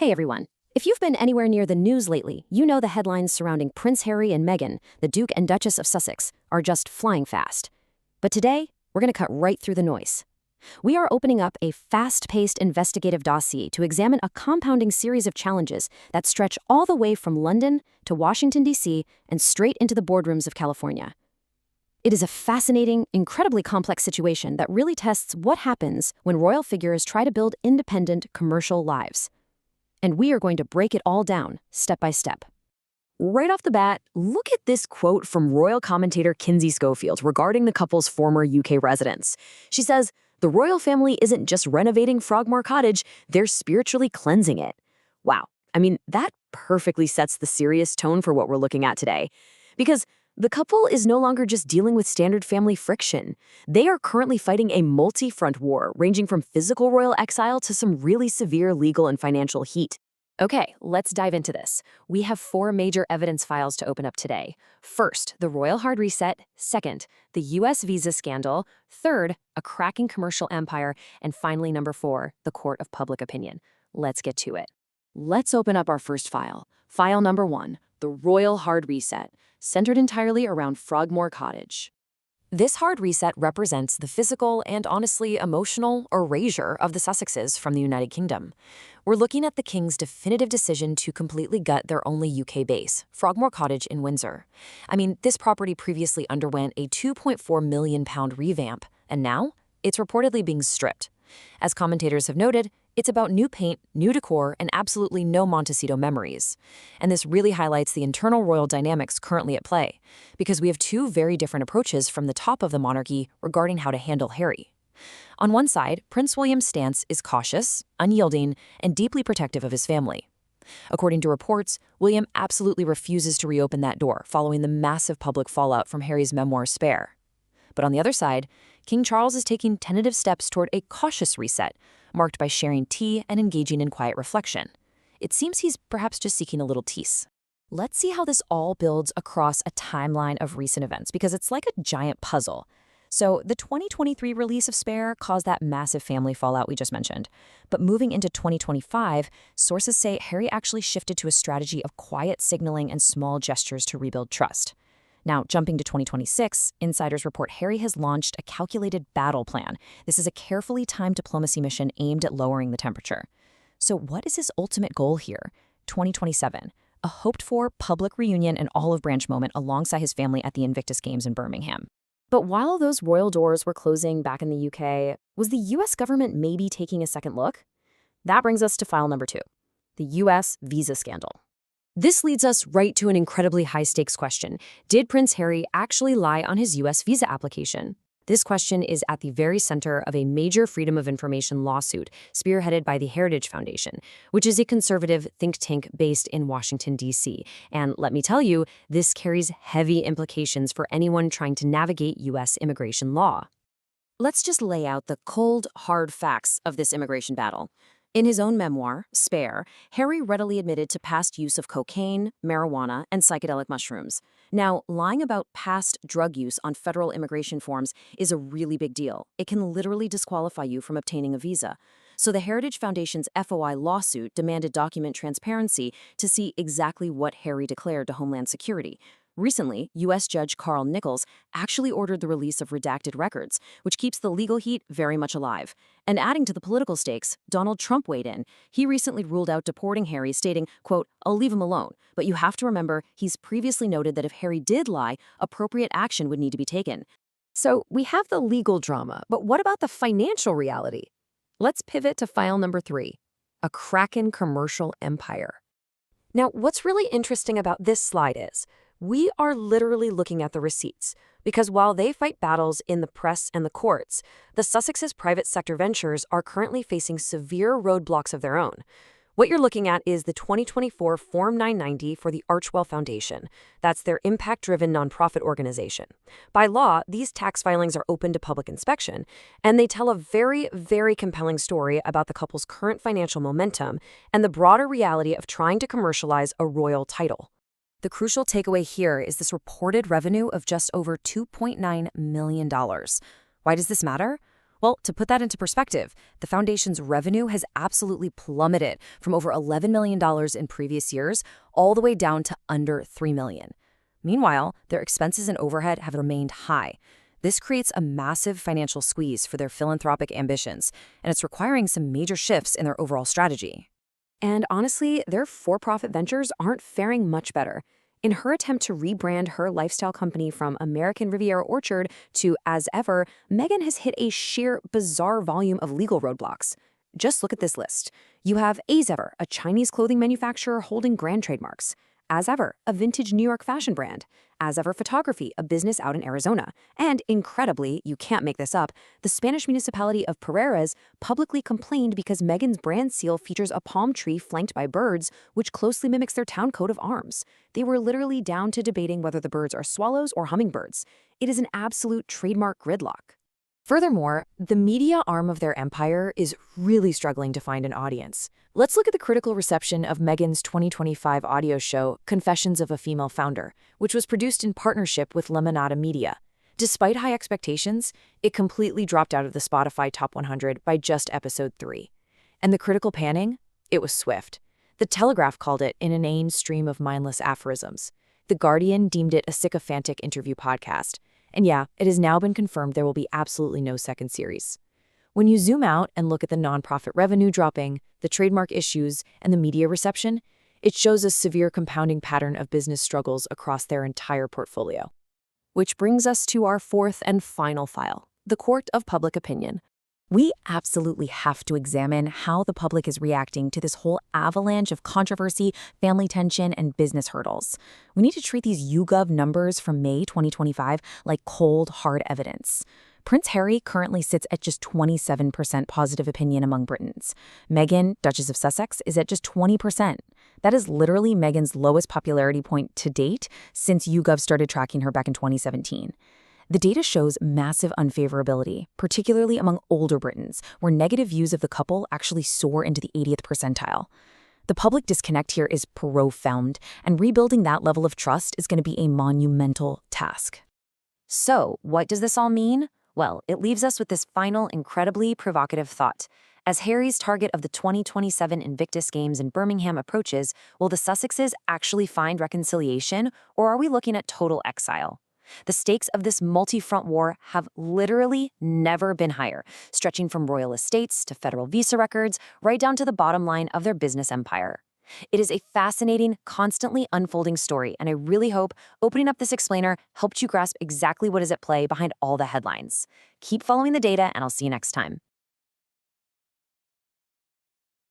Hey everyone. If you've been anywhere near the news lately, you know the headlines surrounding Prince Harry and Meghan, the Duke and Duchess of Sussex, are just flying fast. But today, we're going to cut right through the noise. We are opening up a fast-paced investigative dossier to examine a compounding series of challenges that stretch all the way from London to Washington, D.C., and straight into the boardrooms of California. It is a fascinating, incredibly complex situation that really tests what happens when royal figures try to build independent, commercial lives. And we are going to break it all down, step by step. Right off the bat, look at this quote from royal commentator Kinsey Schofield regarding the couple's former UK residence. She says, "The royal family isn't just renovating Frogmore Cottage, they're spiritually cleansing it." Wow. I mean, that perfectly sets the serious tone for what we're looking at today. Because the couple is no longer just dealing with standard family friction. They are currently fighting a multi-front war, ranging from physical royal exile to some really severe legal and financial heat. Okay, let's dive into this. We have 4 major evidence files to open up today. First, the royal hard reset. Second, the US visa scandal. Third, a cracking commercial empire. And finally, number 4, the court of public opinion. Let's get to it. Let's open up our first file. File number 1, the royal hard reset, centered entirely around Frogmore Cottage. This hard reset represents the physical and honestly emotional erasure of the Sussexes from the United Kingdom. We're looking at the King's definitive decision to completely gut their only UK base, Frogmore Cottage in Windsor. I mean, this property previously underwent a £2.4 million revamp, and now it's reportedly being stripped. As commentators have noted, it's about new paint, new decor, and absolutely no Montecito memories. And this really highlights the internal royal dynamics currently at play, because we have 2 very different approaches from the top of the monarchy regarding how to handle Harry. On one side, Prince William's stance is cautious, unyielding, and deeply protective of his family. According to reports, William absolutely refuses to reopen that door following the massive public fallout from Harry's memoir Spare. But on the other side, King Charles is taking tentative steps toward a cautious reset, marked by sharing tea and engaging in quiet reflection. It seems he's perhaps just seeking a little peace. Let's see how this all builds across a timeline of recent events, because it's like a giant puzzle. So the 2023 release of Spare caused that massive family fallout we just mentioned. But moving into 2025, sources say Harry actually shifted to a strategy of quiet signaling and small gestures to rebuild trust. Now, jumping to 2026, insiders report Harry has launched a calculated battle plan. This is a carefully timed diplomacy mission aimed at lowering the temperature. So what is his ultimate goal here? 2027, a hoped-for public reunion and olive branch moment alongside his family at the Invictus Games in Birmingham. But while those royal doors were closing back in the UK, was the US government maybe taking a second look? That brings us to file number 2, the US visa scandal. This leads us right to an incredibly high-stakes question. Did Prince Harry actually lie on his U.S. visa application? This question is at the very center of a major freedom of information lawsuit spearheaded by the Heritage Foundation, which is a conservative think tank based in Washington, D.C. And let me tell you, this carries heavy implications for anyone trying to navigate U.S. immigration law. Let's just lay out the cold, hard facts of this immigration battle. In his own memoir, Spare, Harry readily admitted to past use of cocaine, marijuana, and psychedelic mushrooms. Now, lying about past drug use on federal immigration forms is a really big deal. It can literally disqualify you from obtaining a visa. So the Heritage Foundation's FOI lawsuit demanded document transparency to see exactly what Harry declared to Homeland Security. Recently, U.S. Judge Carl Nichols actually ordered the release of redacted records, which keeps the legal heat very much alive. And adding to the political stakes, Donald Trump weighed in. He recently ruled out deporting Harry, stating, quote, "I'll leave him alone. But you have to remember, he's previously noted that if Harry did lie, appropriate action would need to be taken." So we have the legal drama, but what about the financial reality? Let's pivot to file number 3, a cracking commercial empire. Now, what's really interesting about this slide is, we are literally looking at the receipts, because while they fight battles in the press and the courts, the Sussexes' private sector ventures are currently facing severe roadblocks of their own. What you're looking at is the 2024 Form 990 for the Archewell Foundation. That's their impact-driven nonprofit organization. By law, these tax filings are open to public inspection, and they tell a very, very compelling story about the couple's current financial momentum and the broader reality of trying to commercialize a royal title. The crucial takeaway here is this reported revenue of just over $2.9 million. Why does this matter? Well, to put that into perspective, the foundation's revenue has absolutely plummeted from over $11 million in previous years all the way down to under $3 million. Meanwhile, their expenses and overhead have remained high. This creates a massive financial squeeze for their philanthropic ambitions, and it's requiring some major shifts in their overall strategy. And honestly, their for-profit ventures aren't faring much better. In her attempt to rebrand her lifestyle company from American Riviera Orchard to As Ever, Meghan has hit a sheer bizarre volume of legal roadblocks. Just look at this list. You have As Ever, a Chinese clothing manufacturer holding grand trademarks. As Ever, a vintage New York fashion brand. As Ever Photography, a business out in Arizona. And incredibly, you can't make this up, the Spanish municipality of Pereiras publicly complained because Meghan's brand seal features a palm tree flanked by birds, which closely mimics their town coat of arms. They were literally down to debating whether the birds are swallows or hummingbirds. It is an absolute trademark gridlock. Furthermore, the media arm of their empire is really struggling to find an audience. Let's look at the critical reception of Meghan's 2025 audio show, Confessions of a Female Founder, which was produced in partnership with Lemonada Media. Despite high expectations, it completely dropped out of the Spotify Top 100 by just episode 3. And the critical panning? It was swift. The Telegraph called it an inane stream of mindless aphorisms. The Guardian deemed it a sycophantic interview podcast. And yeah, it has now been confirmed there will be absolutely no second series. When you zoom out and look at the nonprofit revenue dropping, the trademark issues, and the media reception, it shows a severe compounding pattern of business struggles across their entire portfolio. Which brings us to our fourth and final file, the court of public opinion. We absolutely have to examine how the public is reacting to this whole avalanche of controversy, family tension, and business hurdles. We need to treat these YouGov numbers from May 2025 like cold, hard evidence. Prince Harry currently sits at just 27% positive opinion among Britons. Meghan, Duchess of Sussex, is at just 20%. That is literally Meghan's lowest popularity point to date since YouGov started tracking her back in 2017. The data shows massive unfavorability, particularly among older Britons, where negative views of the couple actually soar into the 80th percentile. The public disconnect here is profound, and rebuilding that level of trust is going to be a monumental task. So, what does this all mean? Well, it leaves us with this final, incredibly provocative thought. As Harry's target of the 2027 Invictus Games in Birmingham approaches, will the Sussexes actually find reconciliation, or are we looking at total exile? The stakes of this multi-front war have literally never been higher, stretching from royal estates to federal visa records, right down to the bottom line of their business empire. It is a fascinating, constantly unfolding story, and I really hope opening up this explainer helped you grasp exactly what is at play behind all the headlines. Keep following the data, and I'll see you next time.